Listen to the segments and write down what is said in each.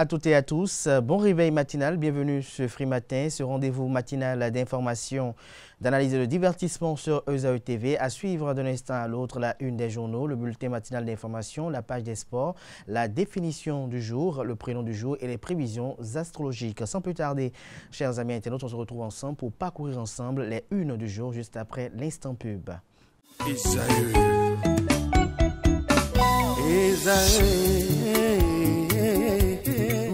à toutes et à tous, bon réveil matinal, bienvenue sur Free Matin, ce rendez-vous matinal d'information, d'analyse et de divertissement sur ESAE TV. À suivre d'un instant à l'autre la une des journaux, le bulletin matinal d'information, la page des sports, la définition du jour, le prénom du jour et les prévisions astrologiques. Sans plus tarder, chers amis internautes, on se retrouve ensemble pour parcourir ensemble les unes du jour juste après l'instant pub.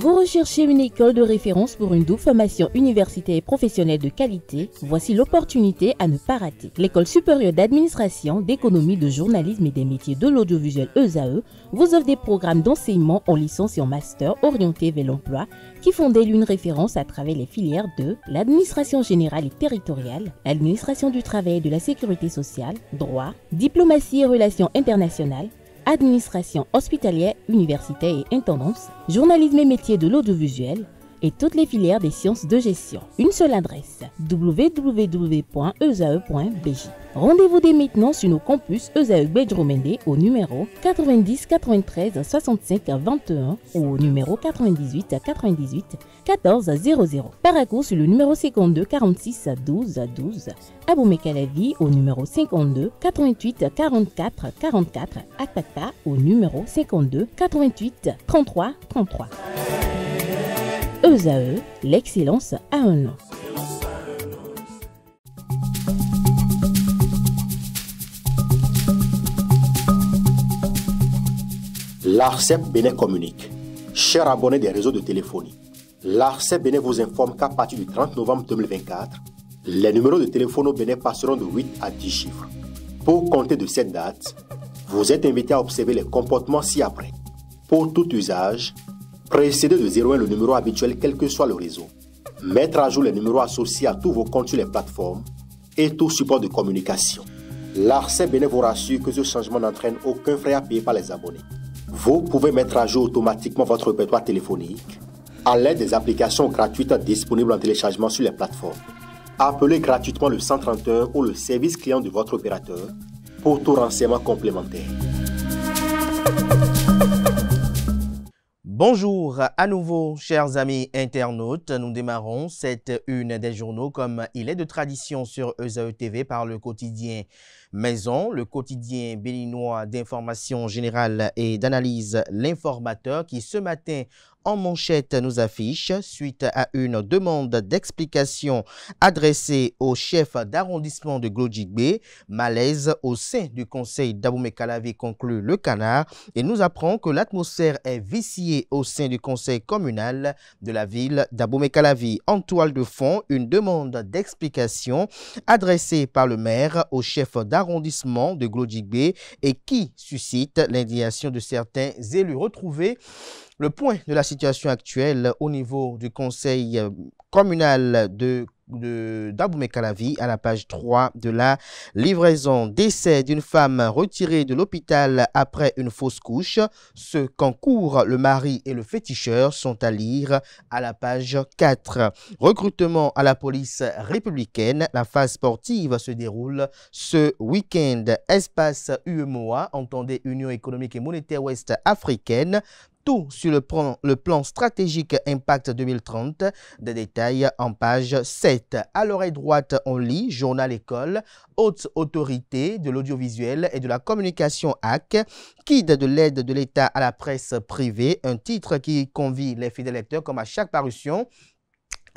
Vous recherchez une école de référence pour une double formation universitaire et professionnelle de qualité? Voici l'opportunité à ne pas rater. L'École supérieure d'administration, d'économie, de journalisme et des métiers de l'audiovisuel ESAE vous offre des programmes d'enseignement en licence et en master orientés vers l'emploi qui font d'elle une référence à travers les filières de l'administration générale et territoriale, l'administration du travail et de la sécurité sociale, droit, diplomatie et relations internationales, administration hospitalière, universitaire et intendance, journalisme et métiers de l'audiovisuel et toutes les filières des sciences de gestion. Une seule adresse, www.esae.bj. Rendez-vous dès maintenant sur nos campus ESAE Bedjromende au numéro 90 93 65 21 ou au numéro 98 98 14 00. Paracourt sur le numéro 52 46 12 12. Aboumé-Calavi au numéro 52 88 44 44. Akpakpa au numéro 52 88 33 33. ESAE, l'excellence à un nom. L'ARCEP Bénin communique. Chers abonnés des réseaux de téléphonie, l'ARCEP Bénin vous informe qu'à partir du 30 novembre 2024, les numéros de téléphone au Bénin passeront de 8 à 10 chiffres. Pour compter de cette date, vous êtes invité à observer les comportements ci-après. Pour tout usage, précédez de 01 le numéro habituel quel que soit le réseau. Mettre à jour les numéros associés à tous vos comptes sur les plateformes et tout support de communication. L'ARCEP Bénin vous rassure que ce changement n'entraîne aucun frais à payer par les abonnés. Vous pouvez mettre à jour automatiquement votre répertoire téléphonique à l'aide des applications gratuites disponibles en téléchargement sur les plateformes. Appelez gratuitement le 131 ou le service client de votre opérateur pour tout renseignement complémentaire. Bonjour à nouveau, chers amis internautes. Nous démarrons cette une des journaux comme il est de tradition sur ESAE TV par le quotidien Maison, le quotidien béninois d'information générale et d'analyse L'Informateur qui ce matin en manchette nous affiche suite à une demande d'explication adressée au chef d'arrondissement de Glodjigbe, malaise au sein du conseil d'Aboumé-Calavi conclut le Canard et nous apprend que l'atmosphère est viciée au sein du conseil communal de la ville d'Aboumé-Calavi. En toile de fond, une demande d'explication adressée par le maire au chef d'arrondissement de Glodjigbe et qui suscite l'indignation de certains élus retrouvés. Le point de la situation actuelle au niveau du conseil communal d'Aboumé-Calavi à la page 3 de la livraison. Décès d'une femme retirée de l'hôpital après une fausse couche. Ce qu'encourent le mari et le féticheur sont à lire à la page 4. Recrutement à la police républicaine. La phase sportive se déroule ce week-end. Espace UEMOA, entendez Union économique et monétaire ouest africaine. Tout sur le plan stratégique Impact 2030, des détails en page 7. À l'oreille droite, on lit Journal École, Haute Autorité de l'audiovisuel et de la communication AC, guide de l'aide de l'État à la presse privée, un titre qui convie les fidèles lecteurs comme à chaque parution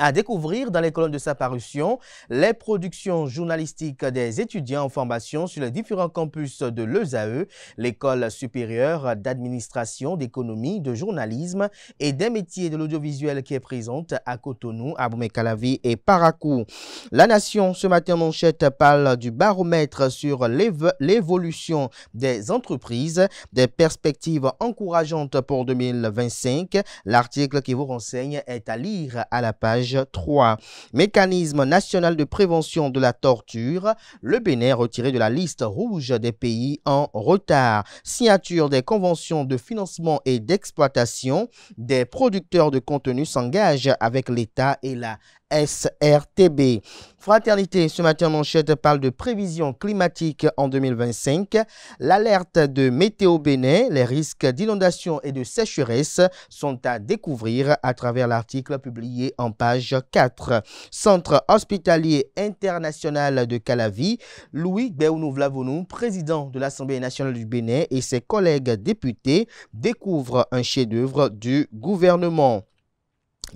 à découvrir dans les colonnes de sa parution les productions journalistiques des étudiants en formation sur les différents campus de l'ESAE, l'école supérieure d'administration, d'économie, de journalisme et des métiers de l'audiovisuel qui est présente à Cotonou, Aboumé-Calavi et Paracourt. La Nation, ce matin en manchette, parle du baromètre sur l'évolution des entreprises, des perspectives encourageantes pour 2025. L'article qui vous renseigne est à lire à la page 3. Mécanisme national de prévention de la torture. Le Bénin retiré de la liste rouge des pays en retard. Signature des conventions de financement et d'exploitation. Des producteurs de contenu s'engagent avec l'État et la SRTB. Fraternité, ce matin en manchette, parle de prévision climatique en 2025. L'alerte de Météo Bénin, les risques d'inondation et de sécheresse sont à découvrir à travers l'article publié en page 4. Centre hospitalier international de Calavi, Louis Béounou-Vlavonou, président de l'Assemblée nationale du Bénin et ses collègues députés découvrent un chef-d'œuvre du gouvernement.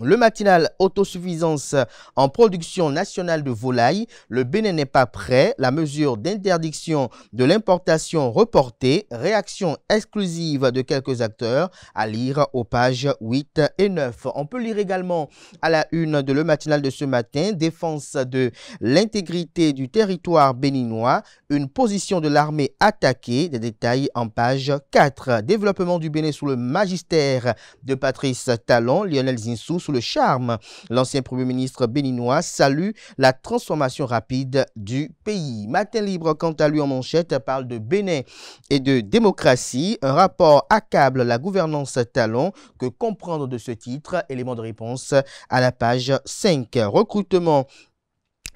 Le matinal autosuffisance en production nationale de volailles, le Bénin n'est pas prêt, la mesure d'interdiction de l'importation reportée, réaction exclusive de quelques acteurs, à lire aux pages 8 et 9. On peut lire également à la une de le matinal de ce matin, défense de l'intégrité du territoire béninois, une position de l'armée attaquée, des détails en page 4. Développement du Bénin sous le magistère de Patrice Talon, Lionel Zinsou sous le charme. L'ancien Premier ministre béninois salue la transformation rapide du pays. Matin Libre, quant à lui en manchette, parle de Bénin et de démocratie. Un rapport accable la gouvernance Talon. Que comprendre de ce titre? Élément de réponse à la page 5. Recrutement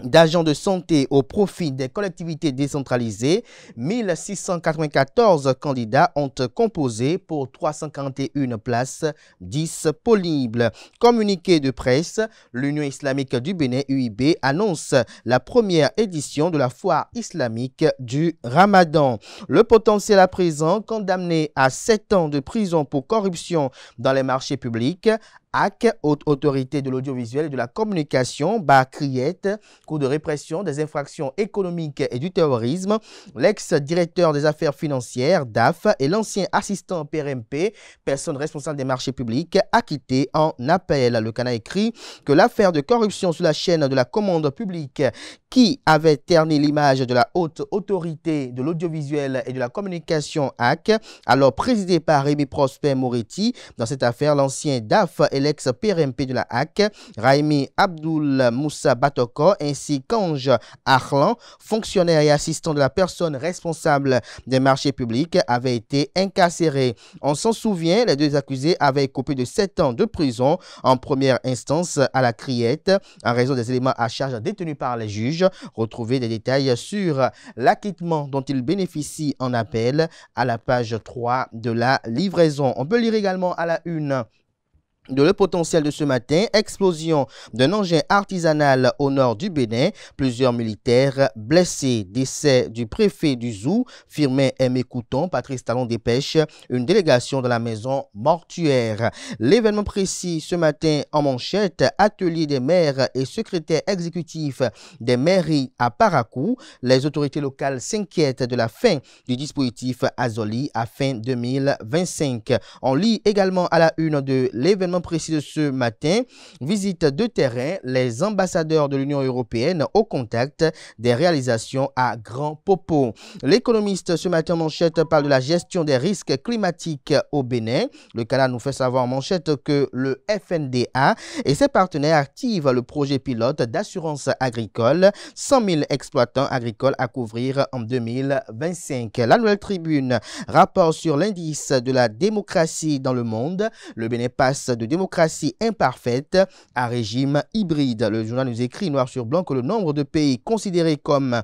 d'agents de santé au profit des collectivités décentralisées, 1694 candidats ont composé pour 341 places disponibles. Communiqué de presse, l'Union islamique du Bénin, UIB, annonce la première édition de la foire islamique du Ramadan. Le potentiel à présent, condamné à 7 ans de prison pour corruption dans les marchés publics, AC, haute autorité de l'audiovisuel et de la communication, Criette, cours de répression des infractions économiques et du terrorisme, l'ex-directeur des affaires financières, DAF, et l'ancien assistant PRMP, personne responsable des marchés publics, acquitté en appel. Le Canard écrit que l'affaire de corruption sous la chaîne de la commande publique qui avait terni l'image de la haute autorité de l'audiovisuel et de la communication AC, alors présidé par Rémi Prosper Moretti. Dans cette affaire, l'ancien DAF et l'ex-PRMP de la HAC, Raimi Abdoul Moussa Batoko, ainsi qu'Ange Arlan, fonctionnaire et assistant de la personne responsable des marchés publics, avaient été incarcérés. On s'en souvient, les deux accusés avaient écopé de 7 ans de prison en première instance à la Criette, en raison des éléments à charge détenus par les juges. Retrouvez des détails sur l'acquittement dont ils bénéficient en appel à la page 3 de la livraison. On peut lire également à la une de le potentiel de ce matin, explosion d'un engin artisanal au nord du Bénin, plusieurs militaires blessés, décès du préfet du Zou, Firmin Aimé Couton, Patrice Talon dépêche une délégation de la maison mortuaire. L'événement précis ce matin en manchette, atelier des maires et secrétaires exécutifs des mairies à Parakou, les autorités locales s'inquiètent de la fin du dispositif Azoli à fin 2025. On lit également à la une de l'événement précis de ce matin, visite de terrain, les ambassadeurs de l'Union européenne au contact des réalisations à Grand Popo. L'économiste ce matin en manchette parle de la gestion des risques climatiques au Bénin. Le Canada nous fait savoir en manchette que le FNDA et ses partenaires activent le projet pilote d'assurance agricole, 100 000 exploitants agricoles à couvrir en 2025. La Nouvelle Tribune, rapport sur l'indice de la démocratie dans le monde. Le Bénin passe de démocratie imparfaite à régime hybride. Le journal nous écrit noir sur blanc que le nombre de pays considérés comme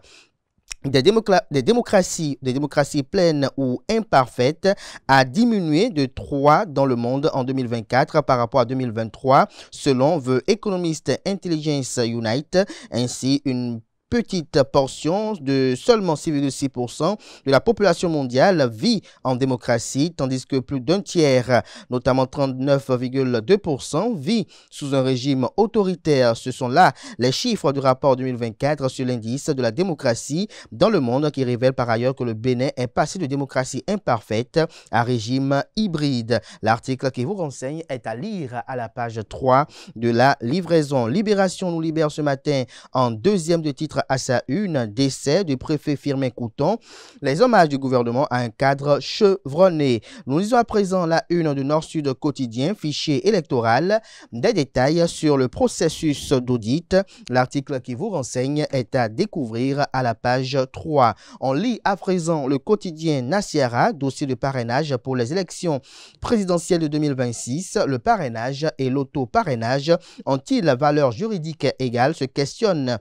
des démocraties pleines ou imparfaites a diminué de 3 dans le monde en 2024 par rapport à 2023, selon The Economist Intelligence Unit. Ainsi, une petite portion de seulement 6,6% de la population mondiale vit en démocratie, tandis que plus d'un tiers, notamment 39,2%, vit sous un régime autoritaire. Ce sont là les chiffres du rapport 2024 sur l'indice de la démocratie dans le monde qui révèle par ailleurs que le Bénin est passé de démocratie imparfaite à régime hybride. L'article qui vous renseigne est à lire à la page 3 de la livraison. Libération nous libère ce matin en deuxième de titre peut-être à sa une, décès du préfet Firmin Couton, les hommages du gouvernement à un cadre chevronné. Nous lisons à présent la une de Nord-Sud quotidien, fichier électoral, des détails sur le processus d'audit. L'article qui vous renseigne est à découvrir à la page 3. On lit à présent le quotidien Nasiara, dossier de parrainage pour les élections présidentielles de 2026. Le parrainage et l'auto-parrainage ont-ils valeur juridique égale, se questionne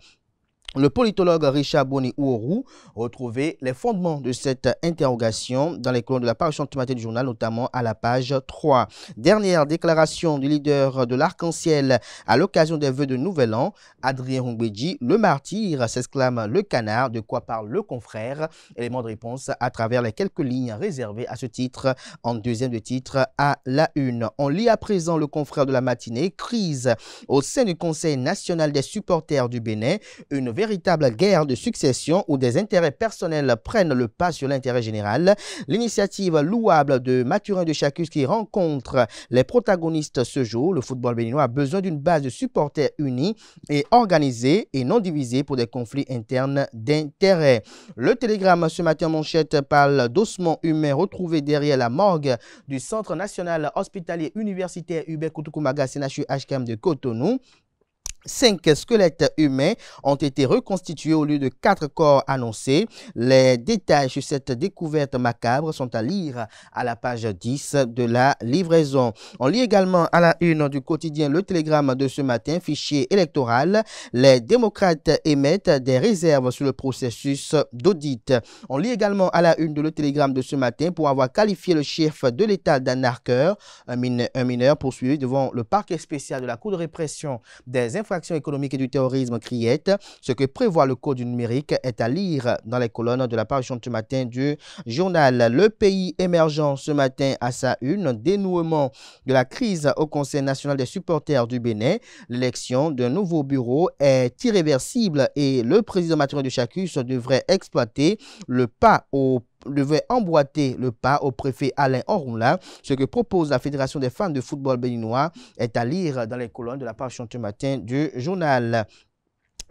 le politologue Richard Boni-Ouorou. Retrouvez les fondements de cette interrogation dans les colonnes de la parution du matin du journal, notamment à la page 3. Dernière déclaration du leader de l'Arc-en-Ciel à l'occasion des vœux de Nouvel An, Adrien Hongbeji, le martyr, s'exclame le canard. De quoi parle le confrère? Élément de réponse à travers les quelques lignes réservées à ce titre en deuxième de titre à la une. On lit à présent le confrère de la matinée, crise au sein du Conseil national des supporters du Bénin, une véritable guerre de succession où des intérêts personnels prennent le pas sur l'intérêt général. L'initiative louable de Mathurin de Chacus qui rencontre les protagonistes ce jour. Le football béninois a besoin d'une base de supporters unis et organisés et non divisés pour des conflits internes d'intérêts. Le Télégramme ce matin manchette parle d'ossements humains retrouvés derrière la morgue du Centre national hospitalier universitaire Hubert Koutoukou-Maga CNHU HKM de Cotonou. 5 squelettes humains ont été reconstitués au lieu de 4 corps annoncés. Les détails sur cette découverte macabre sont à lire à la page 10 de la livraison. On lit également à la une du quotidien Le Télégramme de ce matin, fichier électoral. Les démocrates émettent des réserves sur le processus d'audit. On lit également à la une de Le Télégramme de ce matin pour avoir qualifié le chef de l'État d'anarcheur, un mineur poursuivi devant le parquet spécial de la Cour de répression des infractions économique et du terrorisme Criette. Ce que prévoit le code du numérique est à lire dans les colonnes de la parution ce matin du journal. Le pays émergent ce matin à sa une, dénouement de la crise au Conseil national des supporters du Bénin. L'élection d'un nouveau bureau est irréversible et le président Mathurin de Chacus devrait emboîter le pas au préfet Alain Orunla. Ce que propose la Fédération des fans de football béninois est à lire dans les colonnes de la parution ce matin du journal.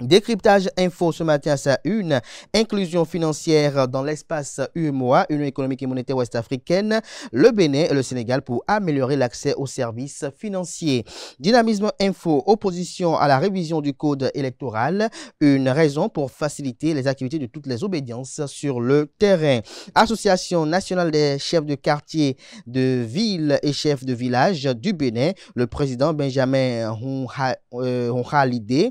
Décryptage info ce matin à sa une, inclusion financière dans l'espace UEMOA, Union économique et monétaire ouest-africaine, le Bénin et le Sénégal pour améliorer l'accès aux services financiers. Dynamisme info, opposition à la révision du code électoral, une raison pour faciliter les activités de toutes les obédiences sur le terrain. Association nationale des chefs de quartier, de ville et chefs de village du Bénin, le président Benjamin Ronhalidé,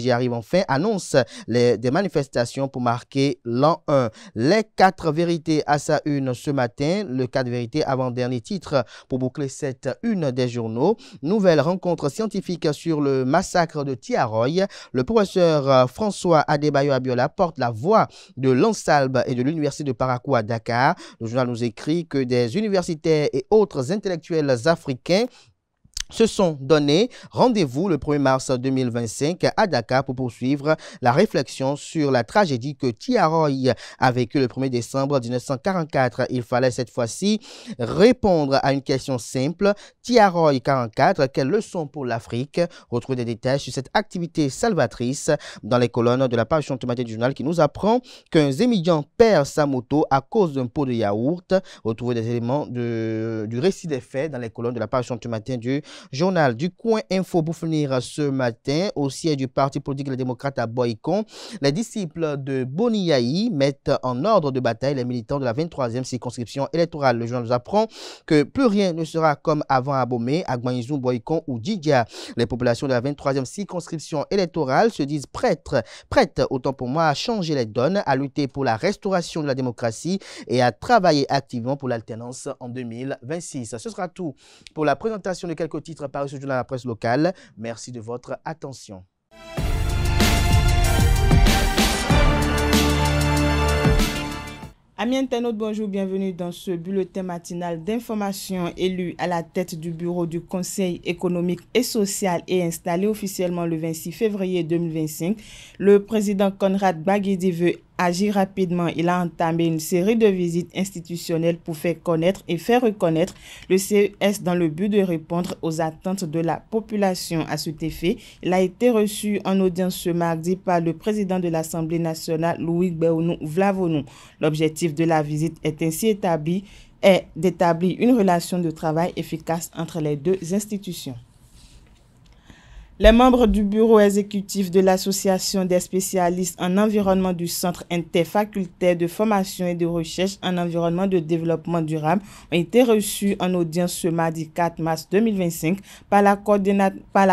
j'y arrive enfin, annonce des manifestations pour marquer l'an 1. Les 4 vérités à sa une ce matin, le 4 vérités avant-dernier titre pour boucler cette une des journaux. Nouvelle rencontre scientifique sur le massacre de Tiaroy. Le professeur François Adebayo Abiola porte la voix de l'Ansalbe et de l'Université de Parakou à Dakar. Le journal nous écrit que des universitaires et autres intellectuels africains se sont donné rendez-vous le 1er mars 2025 à Dakar pour poursuivre la réflexion sur la tragédie que Tiaroy a vécue le 1er décembre 1944. Il fallait cette fois-ci répondre à une question simple. Tiaroy 44, quelle leçon pour l'Afrique? Retrouvez des détails sur cette activité salvatrice dans les colonnes de la page automatique du journal qui nous apprend qu'un étudiant perd sa moto à cause d'un pot de yaourt. Retrouvez des éléments du récit des faits dans les colonnes de la page automatique du journal. Du coin info pour finir ce matin au siège du parti politique Les Démocrates à Boycon. Les disciples de Boni Yayi mettent en ordre de bataille les militants de la 23e circonscription électorale. Le journal nous apprend que plus rien ne sera comme avant à Bomé, à Gmanizou, Boycon ou Djidia. Les populations de la 23e circonscription électorale se disent prêtes, autant pour moi, à changer les donnes, à lutter pour la restauration de la démocratie et à travailler activement pour l'alternance en 2026. Ce sera tout pour la présentation de quelques titres parus ce jour dans la presse locale. Merci de votre attention. Amis internautes, bonjour, bienvenue dans ce bulletin matinal d'information. Élu à la tête du bureau du Conseil économique et social et installé officiellement le 26 février 2025, le président Conrad Baguedi veut agi rapidement. Il a entamé une série de visites institutionnelles pour faire connaître et faire reconnaître le CES dans le but de répondre aux attentes de la population. À cet effet, il a été reçu en audience ce mardi par le président de l'Assemblée nationale, Louis Béounou Vlavonou. L'objectif de la visite est ainsi d'établir une relation de travail efficace entre les deux institutions. Les membres du bureau exécutif de l'Association des spécialistes en environnement du Centre interfacultaire de formation et de recherche en environnement de développement durable ont été reçus en audience ce mardi 4 mars 2025 par la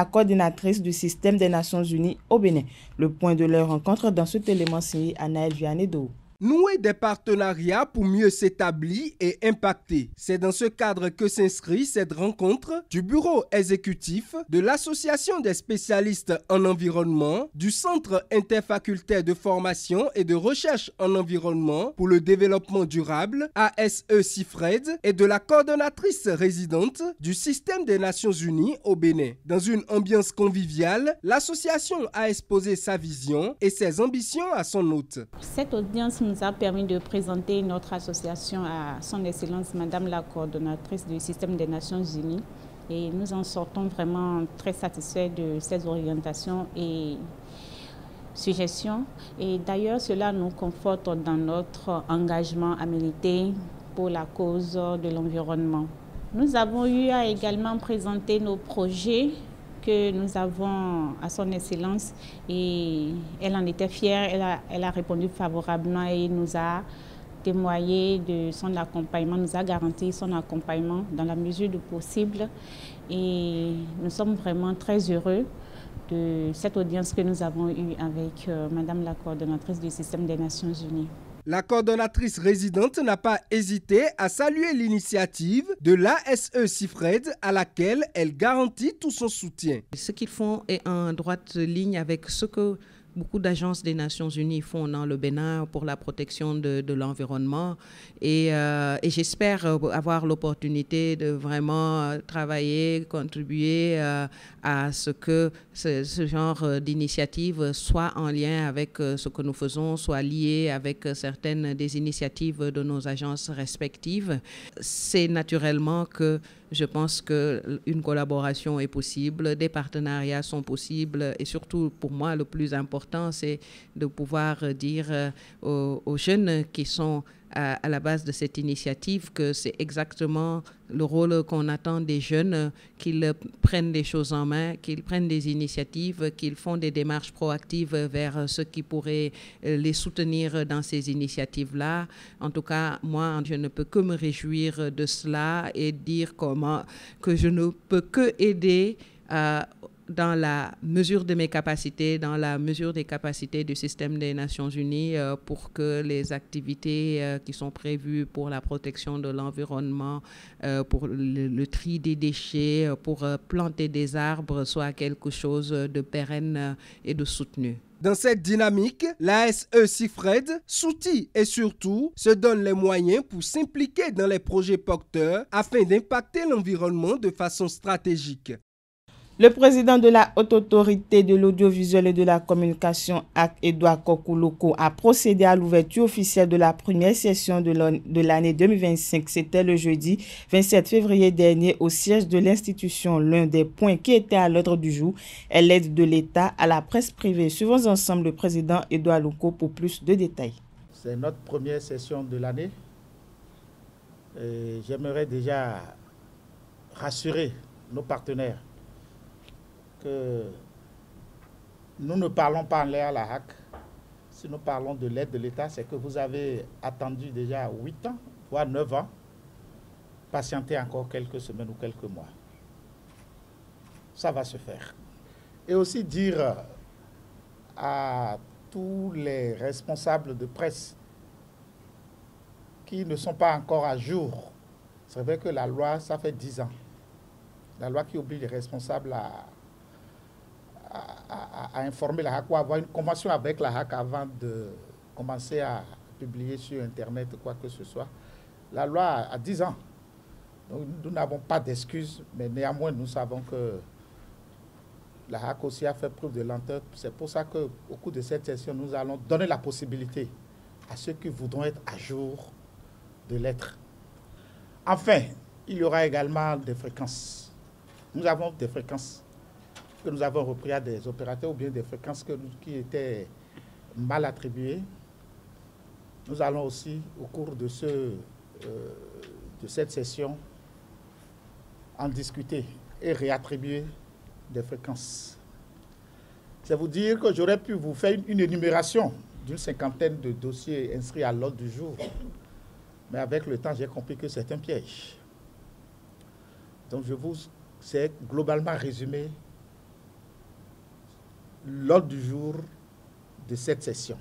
coordinatrice du système des Nations Unies au Bénin. Le point de leur rencontre dans cet élément signé Anaël Vianney-Do. Nouer des partenariats pour mieux s'établir et impacter. C'est dans ce cadre que s'inscrit cette rencontre du bureau exécutif de l'Association des spécialistes en environnement, du Centre interfacultaire de formation et de recherche en environnement pour le développement durable, ASE-CIFRED, et de la coordonnatrice résidente du système des Nations Unies au Bénin. Dans une ambiance conviviale, l'association a exposé sa vision et ses ambitions à son hôte. Cette audience nous a permis de présenter notre association à son Excellence Madame la coordonnatrice du système des Nations Unies et nous en sortons vraiment très satisfaits de ces orientations et suggestions. Et d'ailleurs, cela nous conforte dans notre engagement à militer pour la cause de l'environnement. Nous avons eu à également présenter nos projets que nous avons à son Excellence et elle en était fière, elle a répondu favorablement et nous a témoigné de son accompagnement, nous a garanti son accompagnement dans la mesure du possible et nous sommes vraiment très heureux de cette audience que nous avons eue avec Madame la coordonnatrice du système des Nations Unies. La coordonnatrice résidente n'a pas hésité à saluer l'initiative de l'ASE-CIFRED à laquelle elle garantit tout son soutien. Ce qu'ils font est en droite ligne avec ce que beaucoup d'agences des Nations Unies font dans le Bénin pour la protection de l'environnement et j'espère avoir l'opportunité de vraiment travailler, contribuer à ce que ce genre d'initiative soit en lien avec ce que nous faisons, soit lié avec certaines des initiatives de nos agences respectives. C'est naturellement que je pense qu'une collaboration est possible, des partenariats sont possibles et surtout pour moi le plus important c'est de pouvoir dire aux jeunes qui sont à la base de cette initiative que c'est exactement le rôle qu'on attend des jeunes, qu'ils prennent des choses en main, qu'ils prennent des initiatives, qu'ils font des démarches proactives vers ceux qui pourraient les soutenir dans ces initiatives-là. En tout cas, moi, je ne peux que me réjouir de cela et dire que je ne peux que aider dans la mesure de mes capacités, dans la mesure des capacités du système des Nations Unies pour que les activités qui sont prévues pour la protection de l'environnement, pour le tri des déchets, pour planter des arbres soient quelque chose de pérenne et de soutenu. Dans cette dynamique, l'ASE-CIFRED s'outille et surtout se donne les moyens pour s'impliquer dans les projets porteurs afin d'impacter l'environnement de façon stratégique. Le président de la Haute Autorité de l'Audiovisuel et de la Communication, Edouard Kokouloko, a procédé à l'ouverture officielle de la première session de l'année 2025. C'était le jeudi 27 février dernier au siège de l'institution. L'un des points qui était à l'ordre du jour est l'aide de l'État à la presse privée. Suivons ensemble le président Edouard Loko pour plus de détails. C'est notre première session de l'année. J'aimerais déjà rassurer nos partenaires que nous ne parlons pas en l'air à la HAC. Si nous parlons de l'aide de l'État, c'est que vous avez attendu déjà 8 ans, voire 9 ans, patientez encore quelques semaines ou quelques mois. Ça va se faire. Et aussi dire à tous les responsables de presse qui ne sont pas encore à jour, c'est vrai que la loi, ça fait 10 ans. La loi qui oblige les responsables à informer la HAC ou avoir une convention avec la HAC avant de commencer à publier sur Internet quoi que ce soit. La loi a 10 ans. Donc, nous n'avons pas d'excuses, mais néanmoins, nous savons que la HAC aussi a fait preuve de lenteur. C'est pour ça qu'au cours de cette session, nous allons donner la possibilité à ceux qui voudront être à jour de l'être. Enfin, il y aura également des fréquences. Nous avons des fréquences que nous avons repris à des opérateurs ou bien des fréquences qui étaient mal attribuées. Nous allons aussi, au cours de cette session, en discuter et réattribuer des fréquences. C'est vous dire que j'aurais pu vous faire une énumération d'une 50aine de dossiers inscrits à l'ordre du jour. Mais avec le temps, j'ai compris que c'est un piège. Donc je vous ai globalement résumé l'ordre du jour de cette session.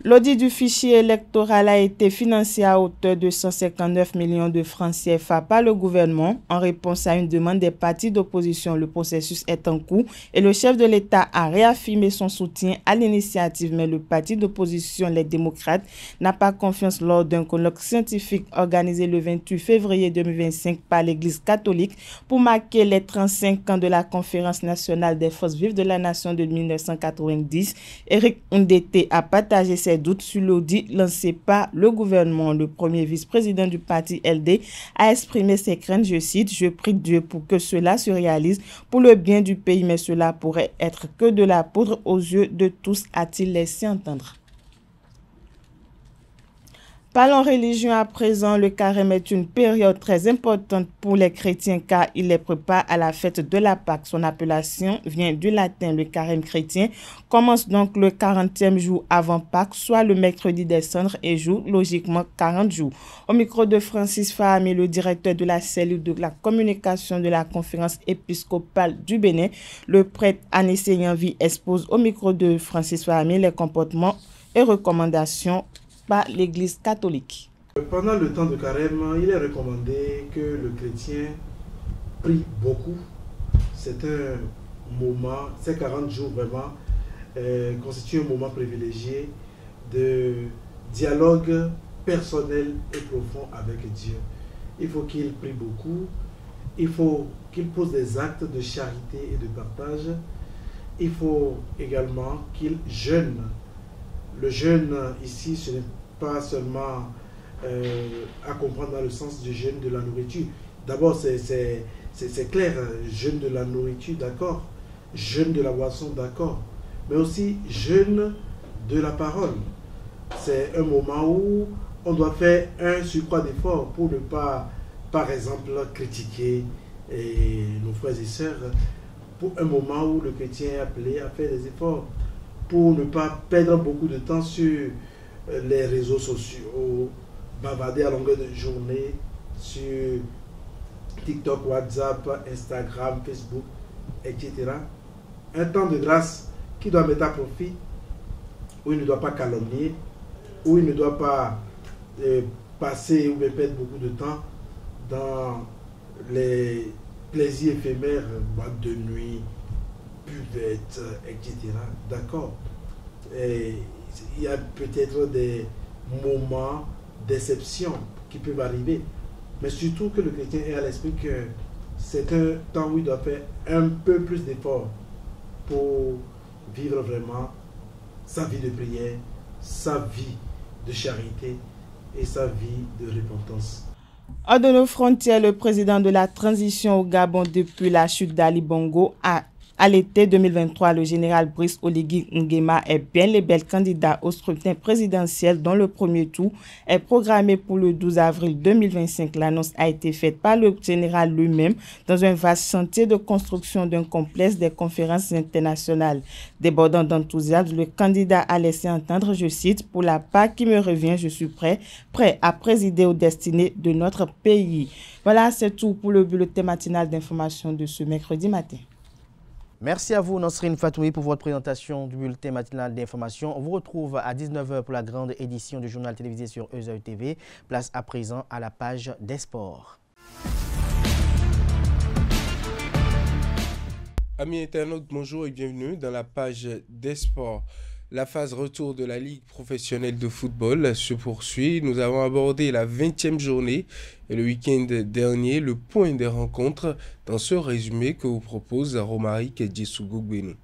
L'audit du fichier électoral a été financé à hauteur de 159 millions de francs CFA par le gouvernement en réponse à une demande des partis d'opposition. Le processus est en cours et le chef de l'État a réaffirmé son soutien à l'initiative. Mais le parti d'opposition, les démocrates, n'a pas confiance lors d'un colloque scientifique organisé le 28 février 2025 par l'Église catholique pour marquer les 35 ans de la Conférence nationale des forces vives de la nation de 1990. Éric Ndete a partagé ses doutes sur l'audit lancé par le gouvernement. Le premier vice-président du parti LD a exprimé ses craintes, je cite, « Je prie Dieu pour que cela se réalise pour le bien du pays, mais cela pourrait être que de la poudre aux yeux de tous », a-t-il laissé entendre. Parlons religion à présent. Le carême est une période très importante pour les chrétiens car il les prépare à la fête de la Pâque. Son appellation vient du latin. Le carême chrétien commence donc le 40e jour avant Pâques, soit le mercredi des cendres et joue logiquement 40 jours. Au micro de Francis Fahami, le directeur de la cellule de la communication de la conférence épiscopale du Bénin, le prêtre Anissé Yanvi expose au micro de Francis Fahami les comportements et recommandations par l'Église catholique. Pendant le temps de carême, il est recommandé que le chrétien prie beaucoup. C'est un moment, ces 40 jours vraiment constituent un moment privilégié de dialogue personnel et profond avec Dieu. Il faut qu'il prie beaucoup, il faut qu'il pose des actes de charité et de partage. Il faut également qu'il jeûne. Le jeûne ici, ce n'est pas seulement à comprendre dans le sens du jeûne de la nourriture. D'abord, c'est clair, jeûne de la nourriture, d'accord. Jeûne de la boisson, d'accord. Mais aussi jeûne de la parole. C'est un moment où on doit faire un surcroît d'effort pour ne pas, par exemple, critiquer nos frères et sœurs. Pour un moment où le chrétien est appelé à faire des efforts, pour ne pas perdre beaucoup de temps sur les réseaux sociaux, bavarder à longueur de journée sur TikTok, WhatsApp, Instagram, Facebook, etc. Un temps de grâce qui doit mettre à profit, où il ne doit pas calomnier, où il ne doit pas passer ou perdre beaucoup de temps dans les plaisirs éphémères, boîte de nuit, buvette, etc. D'accord. Il y a peut-être des moments d'exception qui peuvent arriver, mais surtout que le chrétien ait à l'esprit que c'est un temps où il doit faire un peu plus d'efforts pour vivre vraiment sa vie de prière, sa vie de charité et sa vie de repentance. Hors de nos frontières, le président de la transition au Gabon depuis la chute d'Ali Bongo à l'été 2023, le général Brice Oligui Nguema est bien le bel candidat au scrutin présidentiel dont le premier tour est programmé pour le 12 avril 2025. L'annonce a été faite par le général lui-même dans un vaste chantier de construction d'un complexe des conférences internationales. Débordant d'enthousiasme, le candidat a laissé entendre, je cite, « Pour la part qui me revient, je suis prêt à présider aux destinées de notre pays ». Voilà, c'est tout pour le bulletin matinal d'information de ce mercredi matin. Merci à vous, Nosrine Fatoui, pour votre présentation du bulletin matinal d'information. On vous retrouve à 19h pour la grande édition du journal télévisé sur EZAE TV. Place à présent à la page des sports. Amis internautes, bonjour et bienvenue dans la page des sports. La phase retour de la Ligue professionnelle de football se poursuit. Nous avons abordé la 20e journée et le week-end dernier, le point des rencontres dans ce résumé que vous propose Romaric Djessougou Gbenou.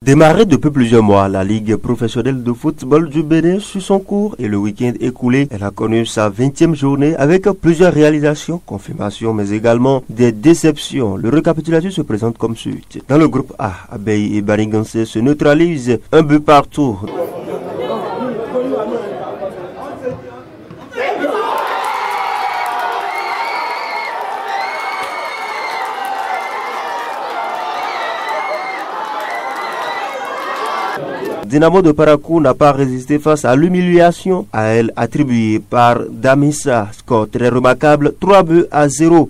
Démarrée depuis plusieurs mois, la Ligue professionnelle de football du Bénin suit son cours et le week-end écoulé, elle a connu sa 20e journée avec plusieurs réalisations, confirmations mais également des déceptions. Le récapitulatif se présente comme suit. Dans le groupe A, Abeille et Banigansé se neutralisent un but partout. Dynamo de Parakou n'a pas résisté face à l'humiliation à elle attribuée par Damissa. Score très remarquable, 3-0.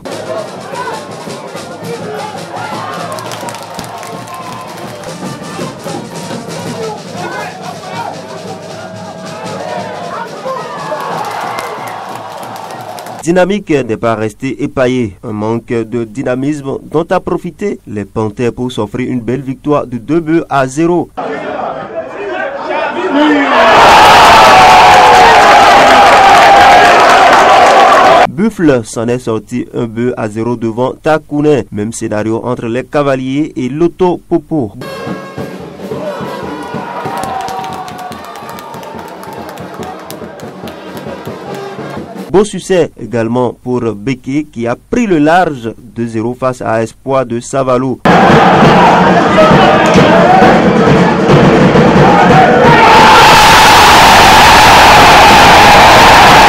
Dynamique n'est pas resté épaillé. Un manque de dynamisme dont a profité les Panthères pour s'offrir une belle victoire de 2-0. Buffle s'en est sorti 1-0 devant Takounen. Même scénario entre les Cavaliers et Loto Popo. Beau succès également pour Beke qui a pris le large 2-0 face à Espoir de Savalo.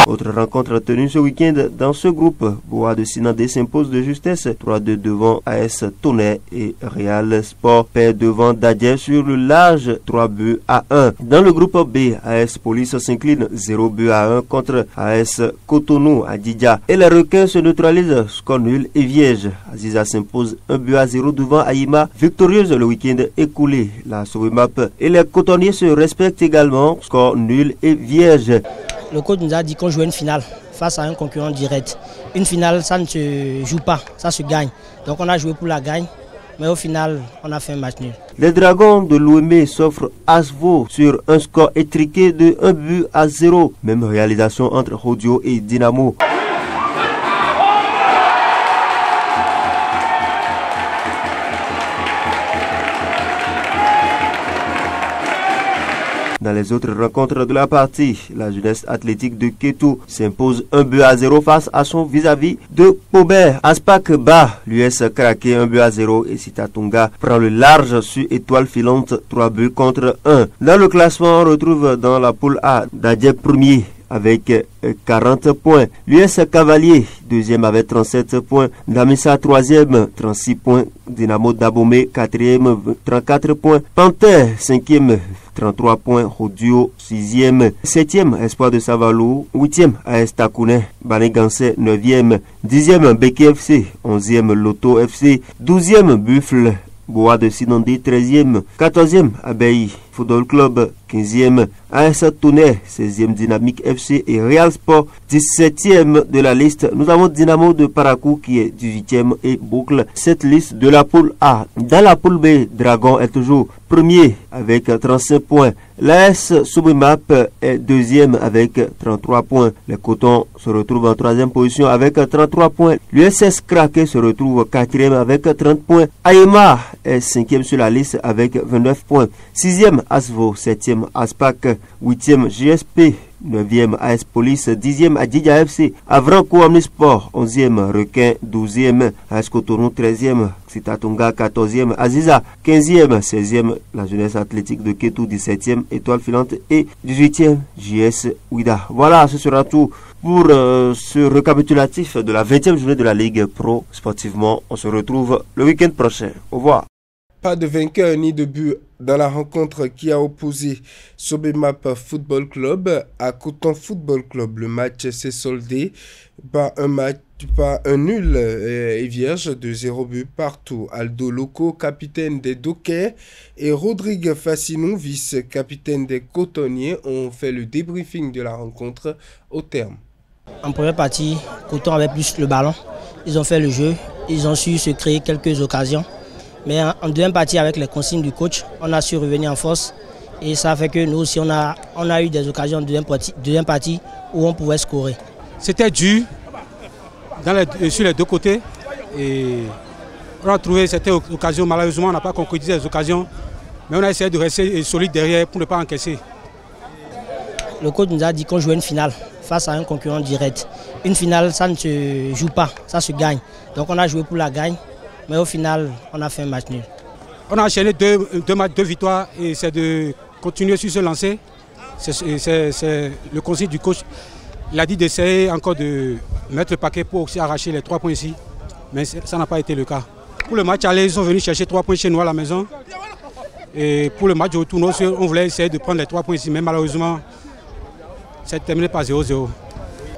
Autre rencontre tenue ce week-end dans ce groupe. Bois de Sinandé s'impose de justesse 3-2 devant AS Tonnerre et Real Sport perd devant Dadier sur le large 3-1. Dans le groupe B, AS Police s'incline 0-1 contre AS Cotonou à Didja. Et les requins se neutralisent, score nul et vierge. Aziza s'impose 1-0 devant Aïma, victorieuse le week-end écoulé. La Sobemap et les cotonniers se respectent également, score nul et vierge. Le coach nous a dit qu'on jouait une finale face à un concurrent direct. Une finale, ça ne se joue pas, ça se gagne. Donc on a joué pour la gagne, mais au final, on a fait un match nul. Les Dragons de l'OME s'offrent Asvo sur un score étriqué de 1-0. Même réalisation entre Rodio et Dynamo. Dans les autres rencontres de la partie, la jeunesse athlétique de Ketou s'impose 1-0 face à son vis-à-vis de Pobert. Aspak bat l'US craqué 1-0 et Sitatunga prend le large sur étoile filante 3-1 contre 1. Dans le classement, on retrouve dans la poule A Dadier premier avec 40 points. L'US Cavalier, deuxième avec 37 points. Damissa, troisième, 36 points. Dynamo d'Abomey, quatrième, 34 points. Panthère, cinquième, 33 points. Rodio, sixième. Septième, Espoir de Savalou. Huitième, AS Takounen. Banigansé, neuvième. Dixième, Beke FC. Onzième, Loto FC. Douzième, Buffle. Bois de Sinandé, 13e, 14e, Abeille Football Club, 15e, AS Tonnerre, 16e, Dynamique FC et Real Sport, 17e de la liste. Nous avons Dynamo de Parakou qui est 18e et boucle cette liste de la poule A. Dans la poule B, Dragon est toujours premier avec 35 points. L'AS Soubimap est deuxième avec 33 points. Les Cotons se retrouvent en troisième position avec 33 points. L'USS Kraké se retrouve quatrième avec 30 points. Aïma est cinquième sur la liste avec 29 points. Sixième Asvo, septième Aspak, huitième GSP, 9e AS Police, 10e Adidja FC, Avranco Omnisport, 11e Requin, 12e AS Cotonou, 13e Sitatunga, 14e Aziza, 15e, 16e la jeunesse athlétique de Ketou, 17e Étoile Filante et 18e JS Ouida. Voilà, ce sera tout pour ce récapitulatif de la 20e journée de la Ligue Pro. Sportivement, on se retrouve le week-end prochain. Au revoir. Pas de vainqueur ni de but dans la rencontre qui a opposé Sobemap Football Club à Coton Football Club. Le match s'est soldé par un nul et vierge de 0 but partout. Aldo Loco, capitaine des Dockers, et Rodrigue Fassinou, vice-capitaine des Cotonniers, ont fait le débriefing de la rencontre au terme. En première partie, Coton avait plus le ballon. Ils ont fait le jeu, ils ont su se créer quelques occasions. Mais en deuxième partie, avec les consignes du coach, on a su revenir en force. Et ça fait que nous aussi, on a eu des occasions en deuxième partie où on pouvait scorer. C'était dur sur les deux côtés. Et on a trouvé cette occasion, malheureusement, on n'a pas concrétisé les occasions. Mais on a essayé de rester solide derrière pour ne pas encaisser. Le coach nous a dit qu'on jouait une finale face à un concurrent direct. Une finale, ça ne se joue pas, ça se gagne. Donc on a joué pour la gagne, mais au final, on a fait un match nul. On a enchaîné deux matchs, 2 victoires, et c'est de continuer sur ce lancer. C'est le conseil du coach. Il a dit d'essayer encore de mettre le paquet pour aussi arracher les 3 points ici. Mais ça n'a pas été le cas. Pour le match aller, ils sont venus chercher 3 points chez nous à la maison. Et pour le match de retour, on voulait essayer de prendre les 3 points ici. Mais malheureusement, c'est terminé par 0-0.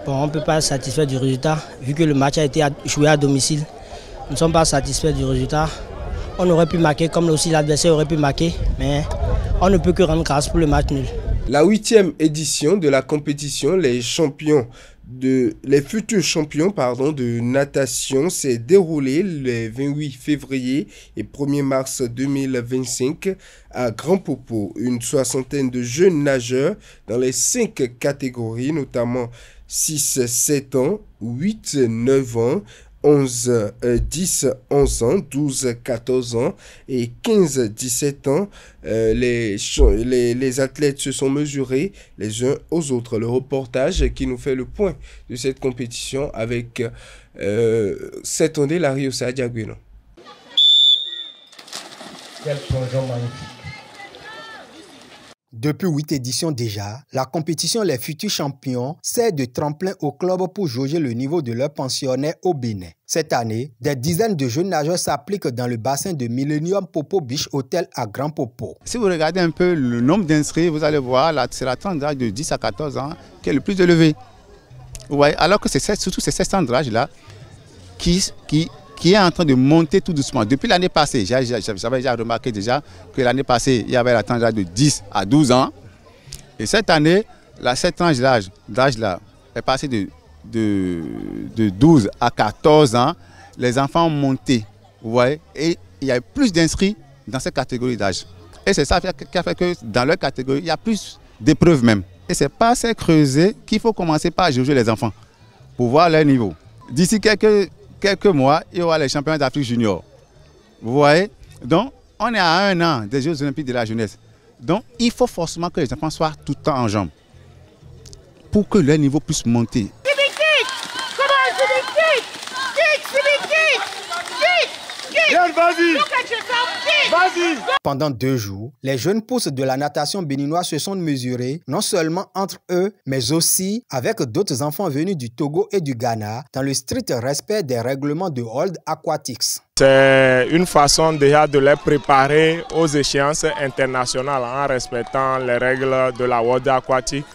Bon, on ne peut pas être satisfait du résultat. Vu que le match a été joué à domicile, nous ne sommes pas satisfaits du résultat. On aurait pu marquer comme aussi l'adversaire aurait pu marquer. Mais on ne peut que rendre grâce pour le match nul. La 8e édition de la compétition, les futurs champions de natation s'est déroulée le 28 février et 1er mars 2025 à Grand Popo. Une 60aine de jeunes nageurs dans les 5 catégories, notamment 6-7 ans, 8-9 ans, 10-11 ans, 12-14 ans et 15-17 ans. Les athlètes se sont mesurés les uns aux autres. Le reportage qui nous fait le point de cette compétition avec cette année, Lariosa Diagueno. Quel plongeon magnifique. Depuis 8 éditions déjà, la compétition Les Futurs Champions sert de tremplin au club pour jauger le niveau de leurs pensionnaires au Bénin. Cette année, des dizaines de jeunes nageurs s'appliquent dans le bassin de Millennium Popo Beach Hotel à Grand Popo. Si vous regardez un peu le nombre d'inscrits, vous allez voir, c'est la tranche d'âge de 10 à 14 ans qui est le plus élevé. Ouais, alors que c'est surtout cette tranche d'âge-là qui est en train de monter tout doucement. Depuis l'année passée, j'avais déjà remarqué que l'année passée, il y avait la tranche d'âge de 10 à 12 ans. Et cette année, cette tranche d'âge-là est passée de 12 à 14 ans. Les enfants ont monté, vous voyez, et il y a plus d'inscrits dans cette catégorie d'âge. Et c'est ça qui a fait que dans leur catégorie, il y a plus d'épreuves même. Et c'est pas assez creusé qu'il faut commencer par juger les enfants pour voir leur niveau. D'ici quelques mois, il y aura les championnats d'Afrique junior. Vous voyez? Donc, on est à 1 an des Jeux olympiques de la jeunesse. Donc, il faut forcément que les enfants soient tout le temps en jambes pour que leur niveau puisse monter. Pendant 2 jours, les jeunes pousses de la natation béninoise se sont mesurés, non seulement entre eux, mais aussi avec d'autres enfants venus du Togo et du Ghana, dans le strict respect des règlements de World Aquatics. C'est une façon déjà de les préparer aux échéances internationales en respectant les règles de la World Aquatics.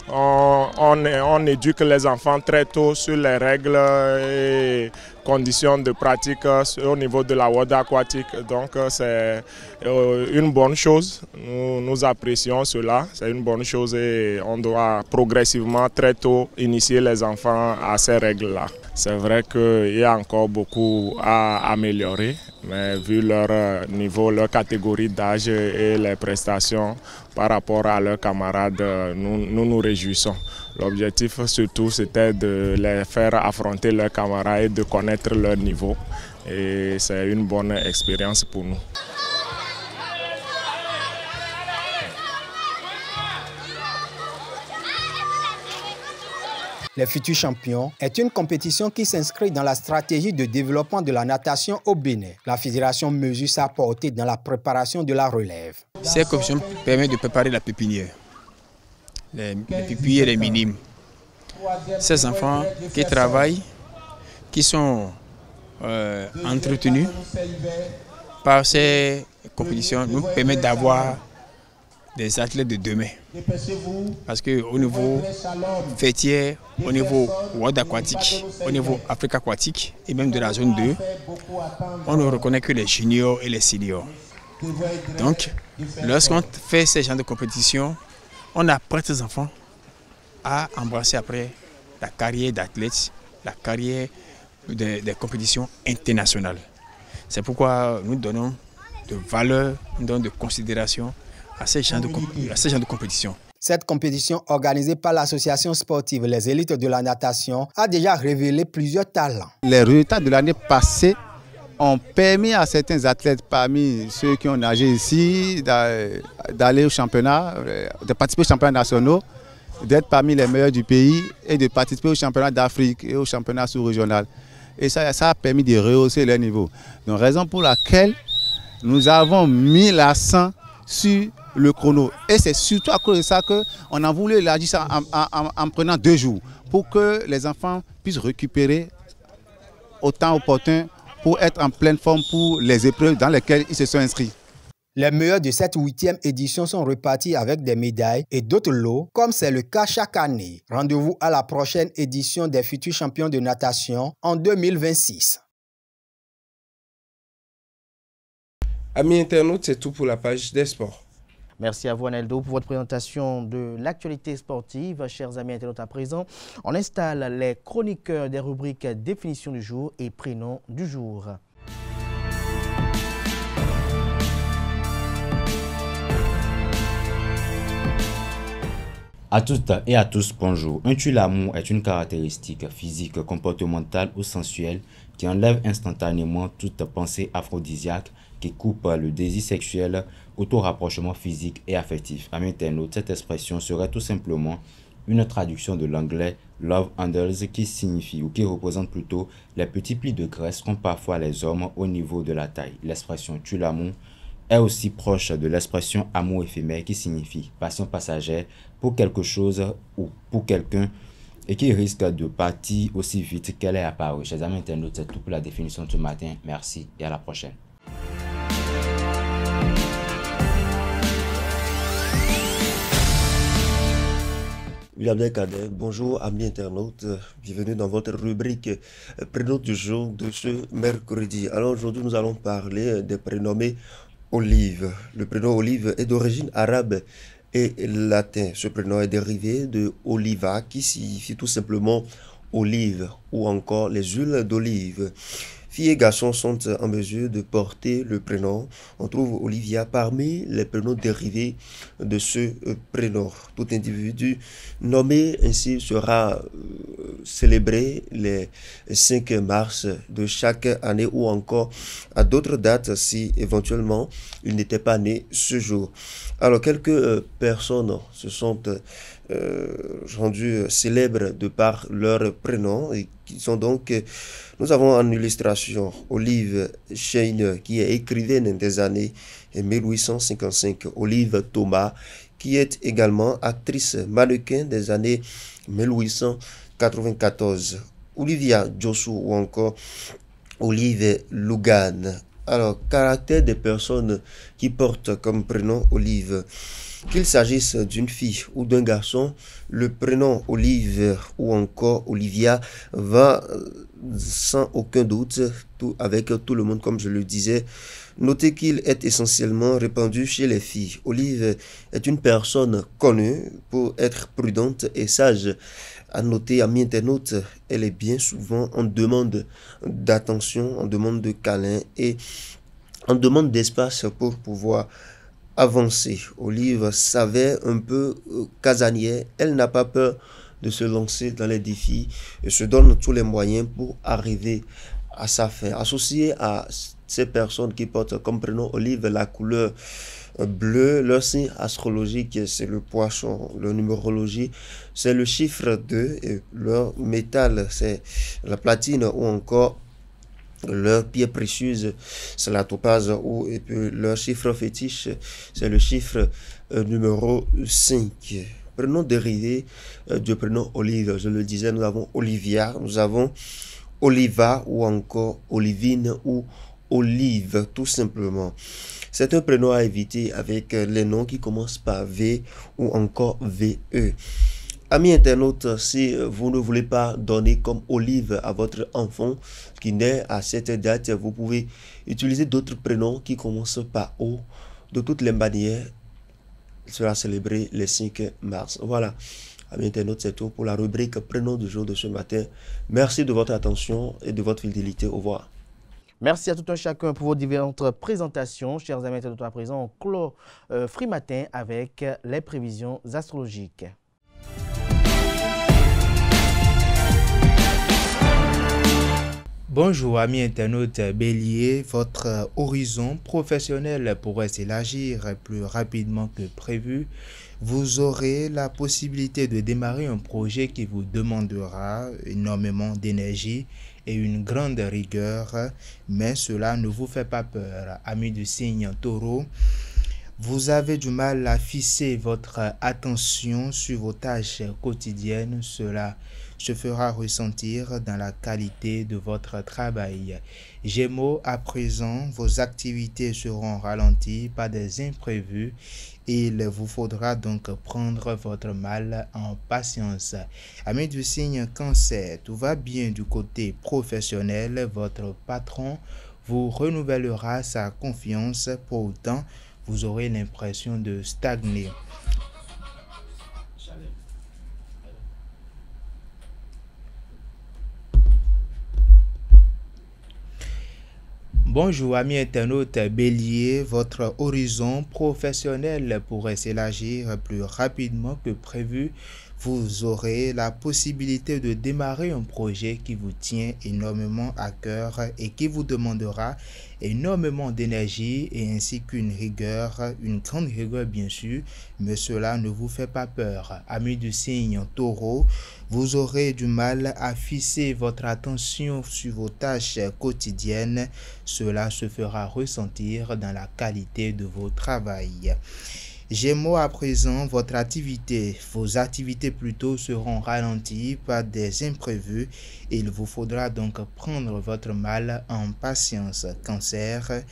On éduque les enfants très tôt sur les règles et conditions de pratique au niveau de la World Aquatic. Donc c'est une bonne chose, nous apprécions cela, c'est une bonne chose et on doit progressivement très tôt initier les enfants à ces règles-là. C'est vrai qu'il y a encore beaucoup à améliorer, mais vu leur niveau, leur catégorie d'âge et les prestations par rapport à leurs camarades, nous réjouissons. L'objectif surtout c'était de les faire affronter leurs camarades et de connaître leur niveau. Et c'est une bonne expérience pour nous. Les Futurs Champions est une compétition qui s'inscrit dans la stratégie de développement de la natation au Bénin. La fédération mesure sa portée dans la préparation de la relève. Cette compétition permet de préparer la pépinière, les pépinières les minimes. Ces enfants qui travaillent, qui sont entretenus par ces compétitions, nous permettent d'avoir des athlètes de demain. Parce qu'au niveau fêtière, au niveau World Aquatique, au niveau Afrique Aquatique et même de la zone 2, on ne reconnaît que les juniors et les seniors. Donc, lorsqu'on fait ce genre de compétition, on apprend ces enfants à embrasser après la carrière d'athlète, la carrière des compétitions internationales. C'est pourquoi nous donnons de valeur, nous donnons de considération à ce genre de compétition. Cette compétition organisée par l'association sportive Les Élites de la Natation a déjà révélé plusieurs talents. Les résultats de l'année passée ont permis à certains athlètes parmi ceux qui ont nagé ici d'aller au championnat, de participer aux championnats nationaux, d'être parmi les meilleurs du pays et de participer au championnat d'Afrique et au championnat sous-régional. Et ça a permis de rehausser leur niveau. Donc, raison pour laquelle nous avons mis l'accent sur le chrono. Et c'est surtout à cause de ça qu'on a voulu élargir ça en prenant 2 jours pour que les enfants puissent récupérer au temps opportun pour être en pleine forme pour les épreuves dans lesquelles ils se sont inscrits. Les meilleurs de cette 8e édition sont repartis avec des médailles et d'autres lots, comme c'est le cas chaque année. Rendez-vous à la prochaine édition des futurs champions de natation en 2026. Amis internautes, c'est tout pour la page des sports. Merci à vous, Aneldo, pour votre présentation de l'actualité sportive. Chers amis internautes, à présent, on installe les chroniqueurs des rubriques définition du jour et prénom du jour. À toutes et à tous, bonjour. Un tue-l'amour est une caractéristique physique, comportementale ou sensuelle qui enlève instantanément toute pensée aphrodisiaque, qui coupe le désir sexuel, auto-rapprochement physique et affectif. Amis internautes, cette expression serait tout simplement une traduction de l'anglais love handles qui signifie ou qui représente plutôt les petits plis de graisse qu'ont parfois les hommes au niveau de la taille. L'expression tue-l'amour est aussi proche de l'expression amour éphémère qui signifie passion passagère pour quelque chose ou pour quelqu'un et qui risque de partir aussi vite qu'elle est apparue. Chers amis internautes, c'est tout pour la définition de ce matin. Merci et à la prochaine. William Abdelkader, bonjour amis internautes, bienvenue dans votre rubrique prénom du jour de ce mercredi. Alors aujourd'hui nous allons parler des prénommés Olive. Le prénom Olive est d'origine arabe et latin. Ce prénom est dérivé de oliva qui signifie tout simplement olive ou encore les huiles d'olive. Filles et garçons sont en mesure de porter le prénom. On trouve Olivia parmi les prénoms dérivés de ce prénom. Tout individu nommé ainsi sera célébré les 5 mars de chaque année ou encore à d'autres dates si éventuellement il n'était pas né ce jour. Alors quelques personnes se sont rendus célèbres de par leur prénom et qui sont donc, nous avons en illustration Olive Shane qui est écrivaine des années 1855, Olive Thomas qui est également actrice mannequin des années 1894, Olivia Josu ou encore Olive Lugan. Alors, caractère des personnes qui portent comme prénom Olive. Qu'il s'agisse d'une fille ou d'un garçon, le prénom Olive ou encore Olivia va sans aucun doute avec tout le monde, comme je le disais. Notez qu'il est essentiellement répandu chez les filles. Olive est une personne connue pour être prudente et sage. À noter, amis internautes, elle est bien souvent en demande d'attention, en demande de câlin et en demande d'espace pour pouvoir avancer. Olive savait un peu casanière, elle n'a pas peur de se lancer dans les défis et se donne tous les moyens pour arriver à sa fin. Associé à ces personnes qui portent comme prénom Olive la couleur bleue, leur signe astrologique c'est le poisson, leur numérologie c'est le chiffre 2 et leur métal c'est la platine ou encore leur pierre précieuse, c'est la topaze et puis leur chiffre fétiche, c'est le chiffre numéro 5. Prénom dérivé du prénom Olive, je le disais, nous avons Olivia, nous avons Oliva ou encore Olivine ou Olive, tout simplement. C'est un prénom à éviter avec les noms qui commencent par V ou encore VE. Amis internautes, si vous ne voulez pas donner comme Olive à votre enfant qui naît à cette date, vous pouvez utiliser d'autres prénoms qui commencent par O. De toutes les manières, il sera célébré le 5 mars. Voilà, amis internautes, c'est tout pour la rubrique prénom du jour de ce matin. Merci de votre attention et de votre fidélité. Au revoir. Merci à tout un chacun pour vos différentes présentations. Chers amis internautes, à présent, on clôt Free Matin avec les prévisions astrologiques. Bonjour amis internautes Bélier, votre horizon professionnel pourrait s'élargir plus rapidement que prévu. Vous aurez la possibilité de démarrer un projet qui vous demandera énormément d'énergie et une grande rigueur, mais cela ne vous fait pas peur. Amis du signe Taureau, vous avez du mal à fixer votre attention sur vos tâches quotidiennes. Cela se fera ressentir dans la qualité de votre travail. Gémeaux, à présent, vos activités seront ralenties par des imprévus. Il vous faudra donc prendre votre mal en patience. Amis du signe Cancer, tout va bien du côté professionnel. Votre patron vous renouvellera sa confiance. Pour autant, vous aurez l'impression de stagner. Bonjour amis internautes Bélier, votre horizon professionnel pourrait s'élargir plus rapidement que prévu. Vous aurez la possibilité de démarrer un projet qui vous tient énormément à cœur et qui vous demandera énormément d'énergie et ainsi qu'une rigueur, une grande rigueur bien sûr, mais cela ne vous fait pas peur. Amis du signe Taureau, vous aurez du mal à fixer votre attention sur vos tâches quotidiennes. Cela se fera ressentir dans la qualité de vos travails. Gémeaux, à présent, vos activités plutôt seront ralenties par des imprévus. Il vous faudra donc prendre votre mal en patience. Cancer,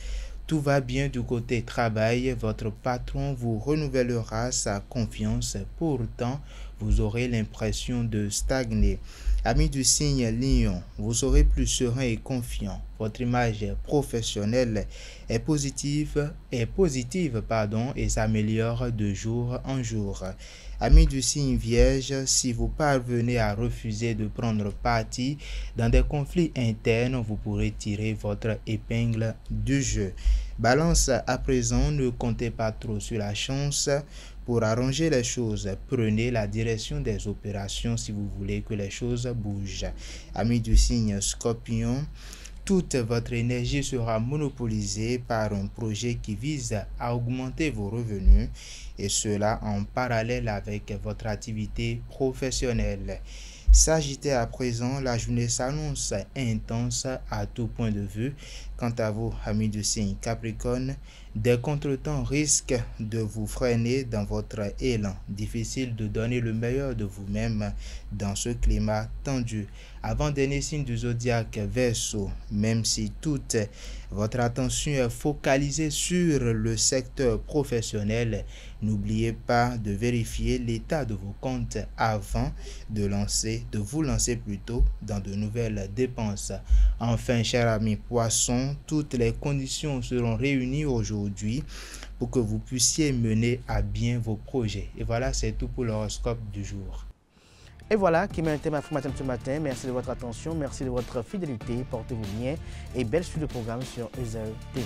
tout va bien du côté travail. Votre patron vous renouvellera sa confiance. Pourtant, vous aurez l'impression de stagner. Amis du signe Lion, vous serez plus serein et confiant. Votre image professionnelle est positive et s'améliore de jour en jour. Amis du signe Vierge, si vous parvenez à refuser de prendre parti dans des conflits internes, vous pourrez tirer votre épingle du jeu. Balance, à présent, ne comptez pas trop sur la chance. Pour arranger les choses, prenez la direction des opérations si vous voulez que les choses bougent. Amis du signe Scorpion, toute votre énergie sera monopolisée par un projet qui vise à augmenter vos revenus et cela en parallèle avec votre activité professionnelle. Sagittaire, à présent, la journée s'annonce intense à tout point de vue. Quant à vous, amis du signe Capricorne, des contretemps risquent de vous freiner dans votre élan. Difficile de donner le meilleur de vous-même dans ce climat tendu. Avant-dernier signe du zodiaque Verseau, même si toute votre attention est focalisée sur le secteur professionnel, n'oubliez pas de vérifier l'état de vos comptes avant de vous lancer plutôt dans de nouvelles dépenses. Enfin, chers amis Poissons, toutes les conditions seront réunies aujourd'hui pour que vous puissiez mener à bien vos projets. Et voilà, c'est tout pour l'horoscope du jour. Et voilà qui m'a été ma information ce matin. Merci de votre attention, merci de votre fidélité. Portez-vous bien et belle suite de programme sur EZAE TV.